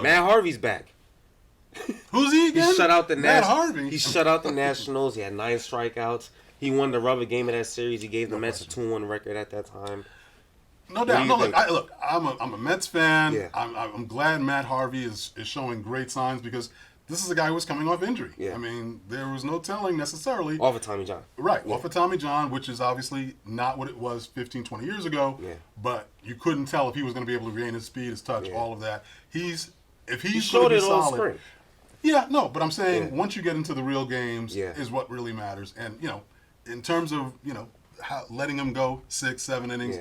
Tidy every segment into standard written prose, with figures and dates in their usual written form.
Matt Harvey's back. Who's he again? He shut out the Matt Harvey. He shut out the Nationals. He had 9 strikeouts. He won the rubber game of that series. He gave the Mets a 2-1 record at that time. No doubt. No, look, I'm a Mets fan. Yeah. I'm glad Matt Harvey is showing great signs because this is a guy who was coming off injury. Yeah. I mean, there was no telling necessarily. Off of Tommy John. Right, off of Tommy John, which is obviously not what it was 15, 20 years ago. Yeah. But you couldn't tell if he was going to be able to regain his speed, his touch, all of that. He showed it all solid. spring. Yeah, no, but I'm saying once you get into the real games is what really matters. And, in terms of, letting him go 6, 7 innings,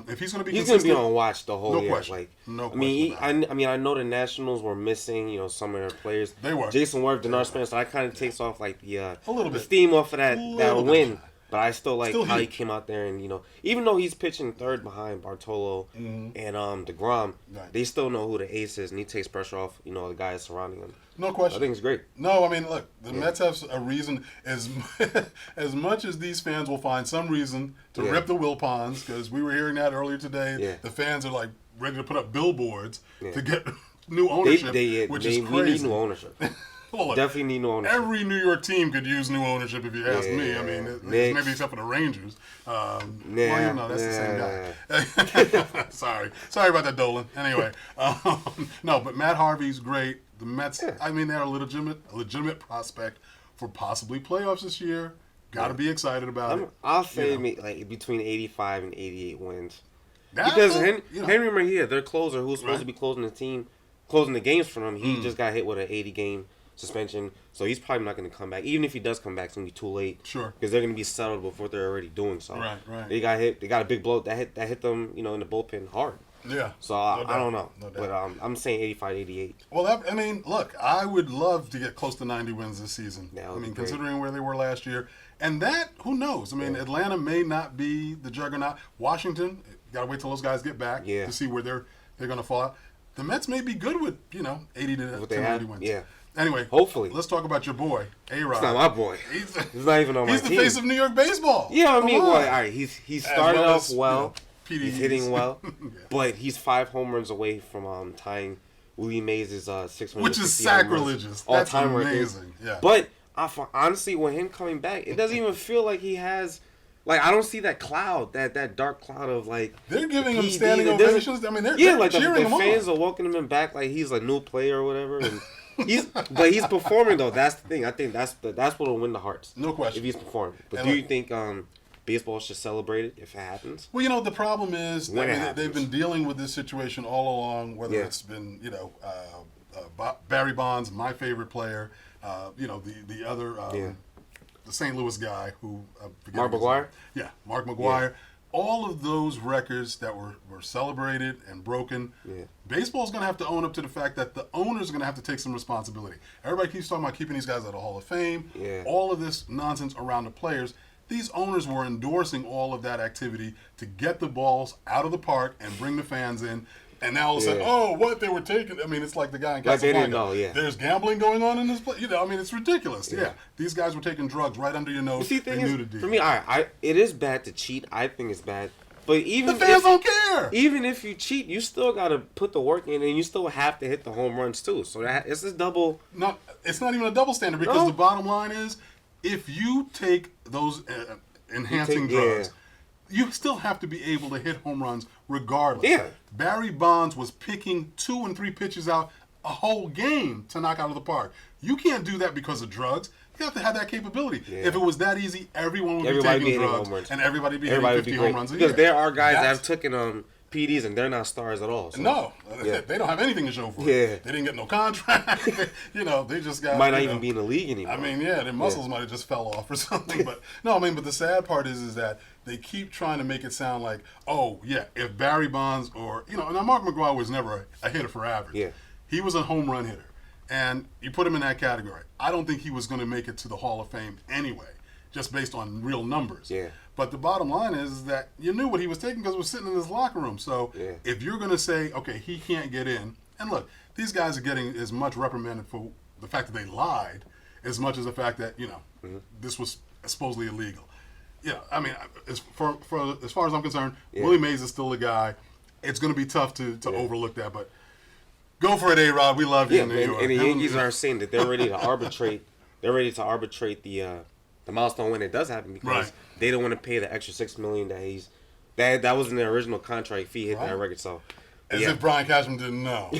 if he's going to be He's going to be on watch the whole year. Question. Like, no question. I know the Nationals were missing, some of their players. They were. Jason Worth, Denard Spencer, so that kind of takes off like the steam off of that win. But I still like how he heat. came out there and, even though he's pitching third behind Bartolo and DeGrom, they still know who the ace is, and he takes pressure off, the guys surrounding him. No question. I think it's great. No, I mean, look, the Mets have a reason, as much as these fans will find some reason to rip the Wilpons, because we were hearing that earlier today. Yeah. The fans are, like, ready to put up billboards to get new ownership, which is crazy. We need new ownership. Well, look, definitely need new ownership. Every New York team could use new ownership if you ask me. I mean, maybe except for the Rangers. That's the same guy. Sorry about that, Dolan. Anyway, no, but Matt Harvey's great. The Mets, I mean, they're a legitimate prospect for possibly playoffs this year. Got to be excited about it. I'll say like between 85 and 88 wins. Because Henry Mejia, their closer, who's supposed to be closing the games for them, he just got hit with an 80-game suspension, so he's probably not going to come back. Even if he does come back, it's going to be too late. Sure. Because they're going to be settled before they're already doing so. Right. They got hit. They got a big blow that hit them, in the bullpen hard. Yeah. So I don't know. No but I'm saying 85, 88. Well, look, I would love to get close to 90 wins this season. Considering where they were last year. And that, who knows? I mean, Atlanta may not be the juggernaut. Washington, you got to wait till those guys get back to see where they're going to fall out. The Mets may be good with, 80 to 90 wins. Yeah. Anyway, hopefully, let's talk about your boy, A-Rod. It's not my boy. He's not even on my team. He's the face of New York baseball. Yeah, I mean, all right, he's started off well. He's hitting well, but he's 5 home runs away from tying Willie Mays' 660 which is sacrilegious. That's amazing. Yeah. But honestly, with him coming back, it doesn't even feel like he has. Like, I don't see that cloud, that dark cloud of, like... They're giving him standing ovations. I mean, they're cheering him on. The fans are welcoming him back like he's a new player or whatever. And he's performing, though. That's the thing. I think that's what will win the hearts. No question. If he's performing. But do you think baseball should celebrate it if it happens? Well, the problem is they've been dealing with this situation all along, whether it's been, Barry Bonds, my favorite player, the other... The St. Louis guy who... Mark McGwire? Yeah, Mark McGwire. Yeah. All of those records that were celebrated and broken, baseball's going to have to own up to the fact that the owners are going to have to take some responsibility. Everybody keeps talking about keeping these guys at the Hall of Fame. Yeah. All of this nonsense around the players. These owners were endorsing all of that activity to get the balls out of the park and bring the fans in. And now all of a sudden, what they were taking? I mean, it's like the guy in Casablanca. There's gambling going on in this place. I mean, it's ridiculous. Yeah. These guys were taking drugs right under your nose. See, they knew the deal. For me, it is bad to cheat. I think it's bad. But even the fans don't care. Even if you cheat, you still got to put the work in, and you still have to hit the home runs too. So it's a double. No, it's not even a double standard because the bottom line is, if you take those enhancing drugs. You still have to be able to hit home runs regardless. Yeah. Barry Bonds was picking 2 and 3 pitches out a whole game to knock out of the park. You can't do that because of drugs. You have to have that capability. Yeah. If it was that easy, everyone would be taking drugs and everybody would be hitting 50 home runs a year. Because there are guys that have taken PDs and they're not stars at all. So. No, they don't have anything to show for it. Yeah. They didn't get no contract. They just got... Might not even be in the league anymore. I mean, their muscles might have just fell off or something. But but the sad part is that they keep trying to make it sound like, if Barry Bonds or, now Mark McGwire was never a hitter for average. Yeah. He was a home run hitter. And you put him in that category. I don't think he was going to make it to the Hall of Fame anyway, just based on real numbers. Yeah. But the bottom line is that you knew what he was taking because it was sitting in his locker room. So if you're going to say, okay, he can't get in, and look, these guys are getting as much reprimanded for the fact that they lied as much as the fact that, this was supposedly illegal. Yeah, I mean, as far as I'm concerned, Willie Mays is still the guy. It's going to be tough to overlook that, but Go for it, A-Rod. We love you in New York. And the Yankees are saying that they're ready to arbitrate. They're ready to arbitrate the milestone when it does happen because they don't want to pay the extra $6 million that was in the original contract fee hit that record. So as if Brian Cashman didn't know.